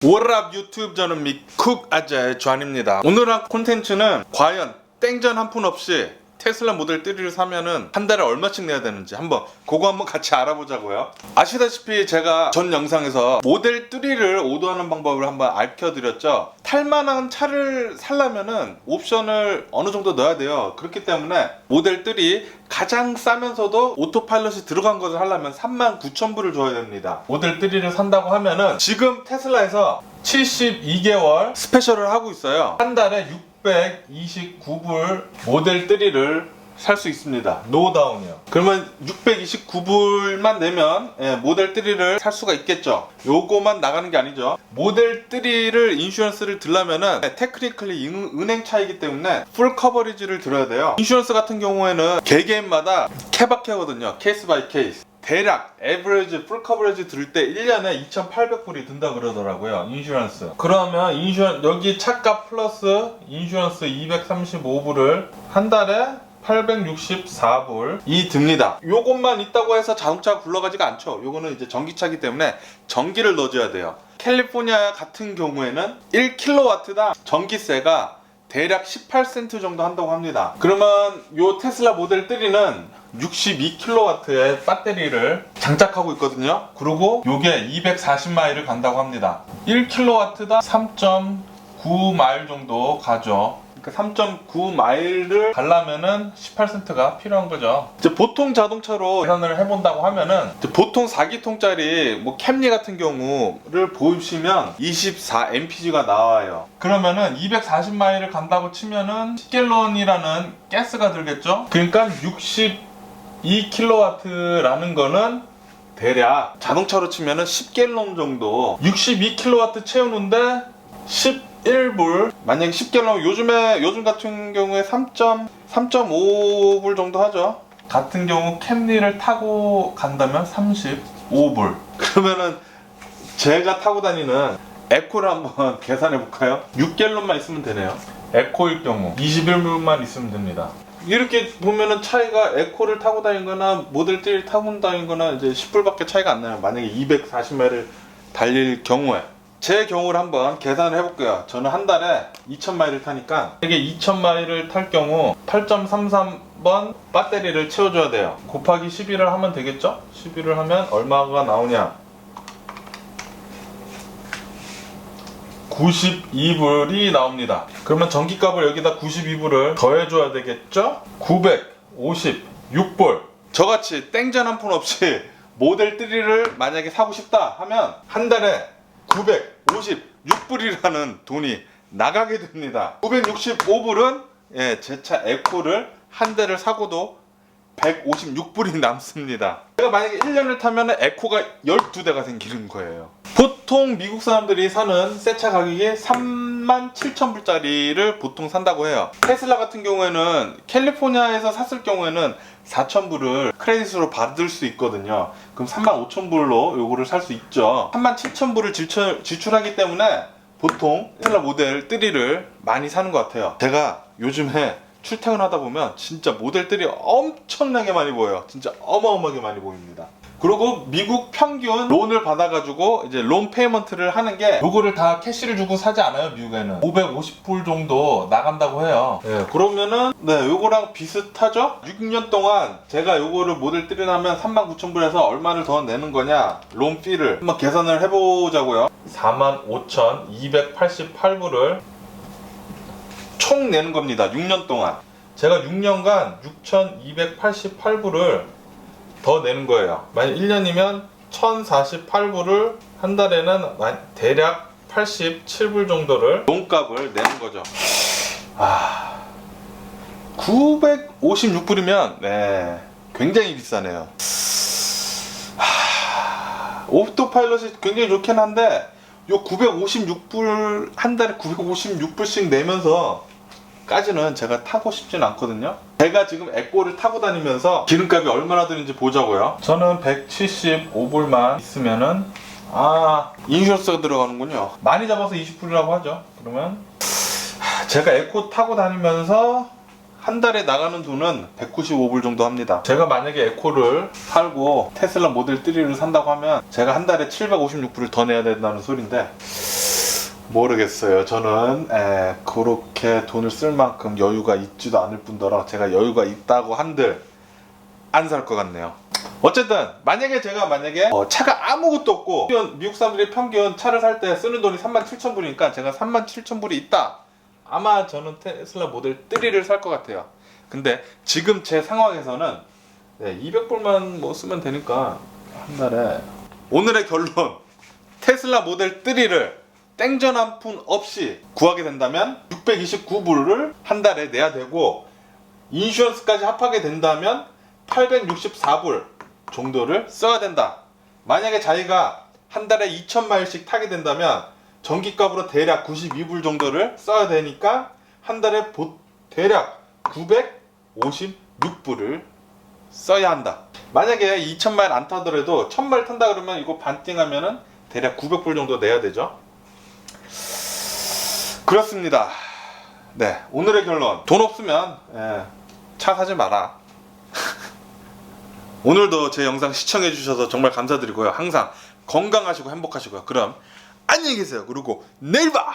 워랍 유튜브, 저는 미쿡 아자의 존입니다. 오늘 한 콘텐츠는 과연 땡전 한 푼 없이 테슬라 모델 3를 사면은 한 달에 얼마씩 내야 되는지 그거 한번 같이 알아보자고요. 아시다시피 제가 전 영상에서 모델 3를 오더하는 방법을 한번 알려드렸죠. 탈만한 차를 살려면은 옵션을 어느 정도 넣어야 돼요. 그렇기 때문에 모델 3 가장 싸면서도 오토파일럿이 들어간 것을 하려면 39,000불을 줘야 됩니다. 모델 3를 산다고 하면은 지금 테슬라에서 72개월 스페셜을 하고 있어요. 한 달에 629불 모델 3를 살 수 있습니다. 노다운이요. 그러면 629불만 내면 모델 3를 살 수가 있겠죠. 요거만 나가는 게 아니죠. 모델 3를 인슈런스를 들려면은 테크니컬리 은행 차이기 때문에 풀 커버리지를 들어야 돼요. 인슈런스 같은 경우에는 개개인마다 케바케거든요. 케이스 바이 케이스. 대략 에버리지 풀 커버리지 들을 때 1년에 2,800불이 든다 그러더라고요. 인슈런스. 그러면 여기 차값 플러스 인슈런스 235불을 한 달에 864불이 듭니다. 요것만 있다고 해서 자동차가 굴러가지가 않죠. 요거는 이제 전기차기 때문에 전기를 넣어줘야 돼요. 캘리포니아 같은 경우에는 1kW당 전기세가 대략 18센트 정도 한다고 합니다. 그러면 요 테슬라 모델 3는 62kW의 배터리를 장착하고 있거든요. 그리고 요게 240마일을 간다고 합니다. 1kW당 3.9마일 정도 가죠. 그러니까 3.9마일을 가려면은 18센트가 필요한 거죠. 이제 보통 자동차로 계산을 해본다고 하면은 보통 4기통짜리 캠리 같은 경우를 보시면 24mpg가 나와요. 그러면은 240마일을 간다고 치면은 10갤런이라는 가스가 들겠죠. 그러니까 62kW라는 거는 대략 자동차로 치면은 10갤런 정도, 62kW 채우는데 11불, 만약에 10갤런, 요즘 같은 경우에 3.5불 정도 하죠. 같은 경우 캠리를 타고 간다면 35불. 그러면은 제가 타고 다니는 에코를 한번 계산해 볼까요? 6갤런만 있으면 되네요. 에코일 경우 21불만 있으면 됩니다. 이렇게 보면은 차이가 에코를 타고 다니거나 모델 3를 타고 다니거나 이제 10불밖에 차이가 안 나요. 만약에 240마일을 달릴 경우에. 제 경우를 한번 계산을 해볼게요. 저는 한 달에 2,000마일을 타니까 이게 2,000마일을 탈 경우 8.33번 배터리를 채워줘야 돼요. 곱하기 12를 하면 되겠죠? 12를 하면 얼마가 나오냐? 92불이 나옵니다. 그러면 전기값을 여기다 92불을 더해줘야 되겠죠? 956불. 저같이 땡전 한 푼 없이 모델 3를 만약에 사고 싶다 하면 한 달에 956불이라는 돈이 나가게 됩니다. 965불은 제 차 에코를 한 대를 사고도 156불이 남습니다. 제가 만약에 1년을 타면 에코가 12대가 생기는 거예요. 보통 미국 사람들이 사는 새 차 가격이 37,000불짜리를 보통 산다고 해요. 테슬라 같은 경우에는 캘리포니아에서 샀을 경우에는 4,000불을 크레딧으로 받을 수 있거든요. 그럼 35,000불로 요거를 살 수 있죠. 37,000불을 지출하기 때문에 보통 테슬라 모델 3를 많이 사는 것 같아요. 제가 요즘에 출퇴근하다 보면 진짜 모델 3이 엄청나게 많이 보여요. 진짜 어마어마하게 많이 보입니다. 그리고 미국 평균 론을 받아가지고 이제 론 페이먼트를 하는 게 요거를 다 캐시를 주고 사지 않아요. 미국에는 550불 정도 나간다고 해요. 그러면은 요거랑 비슷하죠? 6년 동안 제가 요거를 모델 3를 하면 39,000불에서 얼마를 더 내는 거냐, 론 피를 한번 계산을 해보자고요. 45,288불을 총 내는 겁니다. 6년 동안 제가 6년간 6,288불을 더 내는 거예요. 만약 1년이면 1,048불을 한 달에는 대략 87불 정도를 론값을 내는 거죠. 956불이면 굉장히 비싸네요. 오토파일럿이 굉장히 좋긴 한데 요 956불, 한 달에 956불씩 내면서 까지는 제가 타고 싶진 않거든요. 제가 지금 에코를 타고 다니면서 기름값이 얼마나 드는지 보자고요. 저는 175불만 있으면은 인슈런스가 들어가는군요. 많이 잡아서 20불이라고 하죠. 그러면 제가 에코 타고 다니면서 한 달에 나가는 돈은 195불 정도 합니다. 제가 만약에 에코를 팔고 테슬라 모델 3를 산다고 하면 제가 한 달에 756불을 더 내야 된다는 소린데 모르겠어요. 저는 그렇게 돈을 쓸 만큼 여유가 있지도 않을 뿐더러 제가 여유가 있다고 한들 안 살 것 같네요. 어쨌든 만약에 제가 차가 아무것도 없고 미국 사람들이 평균 차를 살 때 쓰는 돈이 37,000불이니까 제가 37,000불이 있다. 아마 저는 테슬라 모델 3를 살 것 같아요. 근데 지금 제 상황에서는 200불만 뭐 쓰면 되니까 한 달에, 오늘의 결론, 테슬라 모델 3를 땡전 한 푼 없이 구하게 된다면 629불을 한 달에 내야 되고, 인슈런스까지 합하게 된다면 864불 정도를 써야 된다. 만약에 자기가 한 달에 2,000마일씩 타게 된다면 전기값으로 대략 92불 정도를 써야 되니까 한 달에 대략 956불을 써야 한다. 만약에 2,000마일 안 타더라도 1,000마일 탄다 그러면 이거 반띵하면은 대략 900불 정도 내야 되죠. 그렇습니다. 네, 오늘의 결론, 돈 없으면 차 사지 마라. 오늘도 제 영상 시청해 주셔서 정말 감사드리고요. 항상 건강하시고 행복하시고요. 그럼 안녕히 계세요. 그리고 내일 봐.